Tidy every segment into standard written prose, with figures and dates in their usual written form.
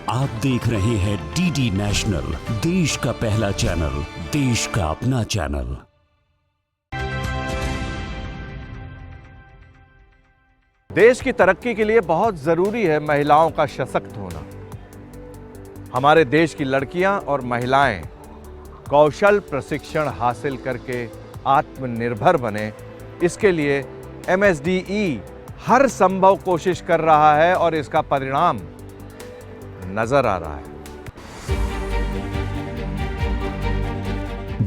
आप देख रहे हैं डीडी नेशनल, देश का पहला चैनल, देश का अपना चैनल। देश की तरक्की के लिए बहुत जरूरी है महिलाओं का सशक्त होना। हमारे देश की लड़कियां और महिलाएं कौशल प्रशिक्षण हासिल करके आत्मनिर्भर बने, इसके लिए MSDE हर संभव कोशिश कर रहा है और इसका परिणाम नजर आ रहा है।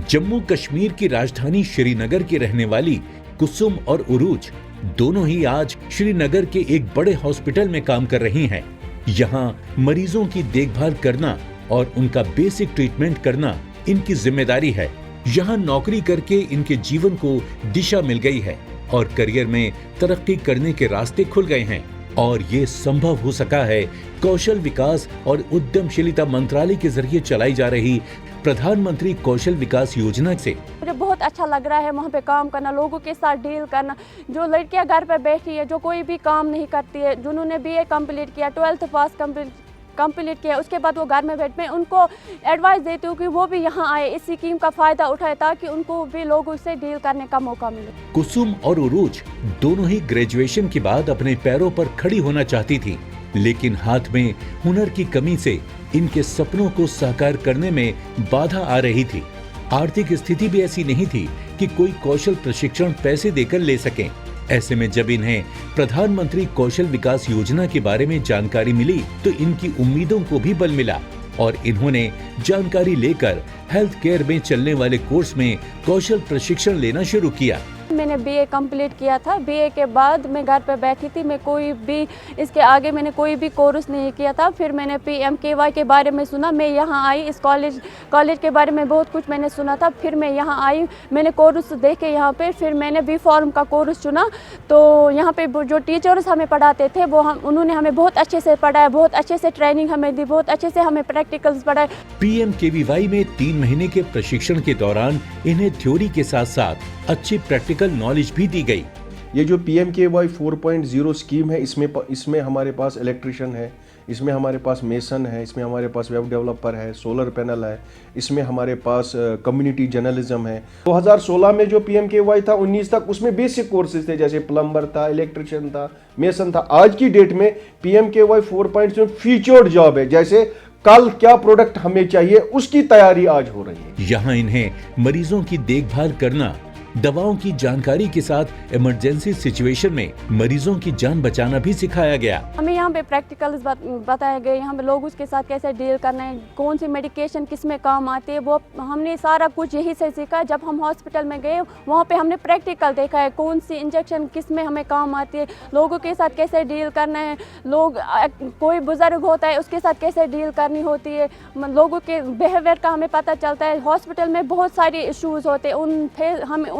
जम्मू कश्मीर की राजधानी श्रीनगर की रहने वाली कुसुम और उरूज दोनों ही आज श्रीनगर के एक बड़े हॉस्पिटल में काम कर रही हैं। यहाँ मरीजों की देखभाल करना और उनका बेसिक ट्रीटमेंट करना इनकी जिम्मेदारी है। यहाँ नौकरी करके इनके जीवन को दिशा मिल गई है और करियर में तरक्की करने के रास्ते खुल गए हैं। और ये संभव हो सका है कौशल विकास और उद्यमशीलता मंत्रालय के जरिए चलाई जा रही प्रधानमंत्री कौशल विकास योजना से। मुझे बहुत अच्छा लग रहा है वहाँ पे काम करना, लोगों के साथ डील करना। जो लड़कियाँ घर पे बैठी है, जो कोई भी काम नहीं करती है, जिन्होंने BA कंप्लीट किया, 12th पास कंप्लीट किया, उसके बाद वो घर में बैठ, मैं उनको एडवाइस देती हूँ कि वो भी यहाँ आए, इस स्कीम का फायदा उठाए ताकि उनको भी लोगों से डील करने का मौका मिले। कुसुम और उरूज दोनों ही ग्रेजुएशन के बाद अपने पैरों पर खड़ी होना चाहती थी, लेकिन हाथ में हुनर की कमी से इनके सपनों को साकार करने में बाधा आ रही थी। आर्थिक स्थिति भी ऐसी नहीं थी कि कोई कौशल प्रशिक्षण पैसे देकर ले सकें। ऐसे में जब इन्हें प्रधानमंत्री कौशल विकास योजना के बारे में जानकारी मिली तो इनकी उम्मीदों को भी बल मिला और इन्होंने जानकारी लेकर हेल्थ केयर में चलने वाले कोर्स में कौशल प्रशिक्षण लेना शुरू किया। मैंने BA कंप्लीट किया था। BA के बाद मैं घर पे बैठी थी, मैं कोई भी इसके आगे मैंने कोई भी कोर्स नहीं किया था। फिर मैंने PMKY के बारे में सुना, मैं यहाँ आई, इस कॉलेज के बारे में बहुत कुछ मैंने सुना था। फिर मैं यहाँ आई, मैंने कोर्स देखे यहाँ पे, फिर मैंने B.Pharm का कोर्स चुना। तो यहाँ पे जो टीचर्स हमें पढ़ाते थे उन्होंने हमें बहुत अच्छे से पढ़ाया, बहुत अच्छे से ट्रेनिंग हमें दी, बहुत अच्छे से हमें प्रैक्टिकल्स पढ़ाए। PMKVY में 3 महीने के प्रशिक्षण के दौरान इन्हें थ्योरी के साथ साथ अच्छी प्रैक्टिकल नॉलेज भी दी गई। ये जो PMKY 4.0 स्कीम है, इसमें हमारे पास इलेक्ट्रिशियन है, इसमें हमारे पास मेसन है, इसमें हमारे पास वेब डेवलपर है, सोलर पैनल है, इसमें हमारे पास कम्युनिटी जर्नलिज्म है। 2016 में जो PMKY था 19 तक उसमें बेसिक कोर्सेज थे, जैसे प्लम्बर था, इलेक्ट्रिशियन था, मेसन था। आज की डेट में PMKY 4.0 फीचर्ड जॉब है, जैसे कल क्या प्रोडक्ट हमें चाहिए उसकी तैयारी आज हो रही है। यहाँ इन्हें मरीजों की देखभाल करना, दवाओं की जानकारी के साथ इमरजेंसी सिचुएशन में मरीजों की जान बचाना भी सिखाया गया। हमें यहाँ पे प्रैक्टिकल्स बताए गए, यहाँ पे लोग उसके साथ कैसे डील करना है, कौन सी मेडिकेशन किस में काम आती है, वो हमने सारा कुछ यही से सीखा। जब हम हॉस्पिटल में गए वहाँ पे हमने प्रैक्टिकल देखा है, कौन सी इंजेक्शन किस में हमें काम आती है, लोगों के साथ कैसे डील करना है, कोई बुजुर्ग होता है उसके साथ कैसे डील करनी होती है, लोगों के बिहेवियर का हमें पता चलता है। हॉस्पिटल में बहुत सारे इश्यूज होते हैं,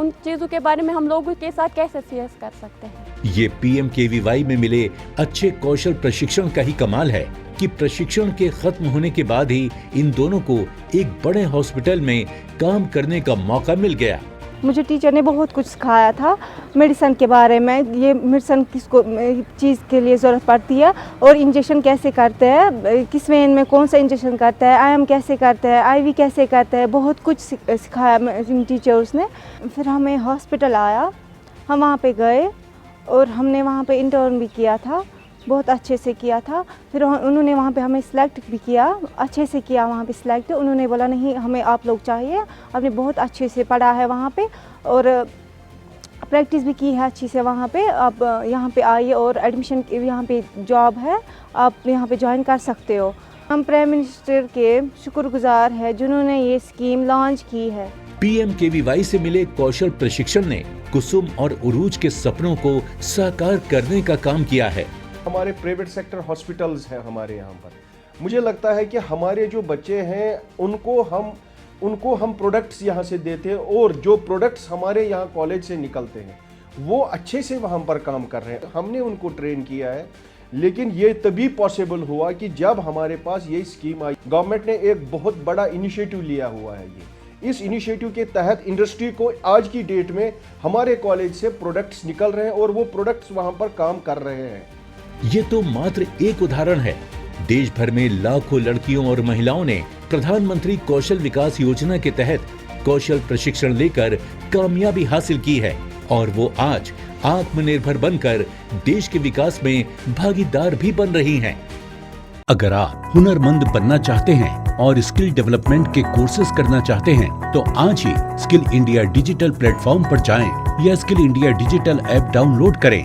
उन चीजों के बारे में हम लोगों के साथ कैसे फेस कर सकते हैं। ये PMKVY में मिले अच्छे कौशल प्रशिक्षण का ही कमाल है कि प्रशिक्षण के खत्म होने के बाद ही इन दोनों को एक बड़े हॉस्पिटल में काम करने का मौका मिल गया। मुझे टीचर ने बहुत कुछ सिखाया था मेडिसिन के बारे में, ये मेडिसिन किसको चीज़ के लिए ज़रूरत पड़ती है और इंजेक्शन कैसे करते हैं, किस वेन में कौन सा इंजेक्शन करता है, IM कैसे करते हैं, IV कैसे करते हैं, बहुत कुछ सिखाया इन टीचर्स ने। फिर हमें हॉस्पिटल आया, हम वहाँ पे गए और हमने वहाँ पे इंटर्न भी किया था, बहुत अच्छे से किया था। फिर उन्होंने वहाँ पे हमें सिलेक्ट भी किया, अच्छे से किया वहाँ पे सिलेक्ट। उन्होंने बोला नहीं हमें आप लोग चाहिए, आपने बहुत अच्छे से पढ़ा है वहाँ पे और प्रैक्टिस भी की है अच्छी से वहाँ पे। आप यहाँ पे आइए और एडमिशन यहाँ पे जॉब है, आप यहाँ पे ज्वाइन कर सकते हो। हम प्राइम मिनिस्टर के शुक्रगुजार हैं जिन्होंने ये स्कीम लॉन्च की है। PMKVY से मिले कौशल प्रशिक्षण ने कुसुम और उरूज के सपनों को साकार करने का काम किया है। हमारे प्राइवेट सेक्टर हॉस्पिटल्स हैं हमारे यहाँ पर, मुझे लगता है कि हमारे जो बच्चे हैं उनको हम प्रोडक्ट्स यहाँ से देते हैं और जो प्रोडक्ट्स हमारे यहाँ कॉलेज से निकलते हैं वो अच्छे से वहाँ पर काम कर रहे हैं। हमने उनको ट्रेन किया है, लेकिन ये तभी पॉसिबल हुआ कि जब हमारे पास ये स्कीम आई। गवर्नमेंट ने एक बहुत बड़ा इनिशिएटिव लिया हुआ है। इस इनिशिएटिव के तहत इंडस्ट्री को आज की डेट में हमारे कॉलेज से प्रोडक्ट्स निकल रहे हैं और वो प्रोडक्ट्स वहाँ पर काम कर रहे हैं। ये तो मात्र एक उदाहरण है। देश भर में लाखों लड़कियों और महिलाओं ने प्रधानमंत्री कौशल विकास योजना के तहत कौशल प्रशिक्षण लेकर कामयाबी हासिल की है और वो आज आत्मनिर्भर बनकर देश के विकास में भागीदार भी बन रही हैं। अगर आप हुनरमंद बनना चाहते हैं और स्किल डेवलपमेंट के कोर्सेज करना चाहते हैं तो आज ही स्किल इंडिया डिजिटल प्लेटफॉर्म पर जाएं या skill India digital app download करें।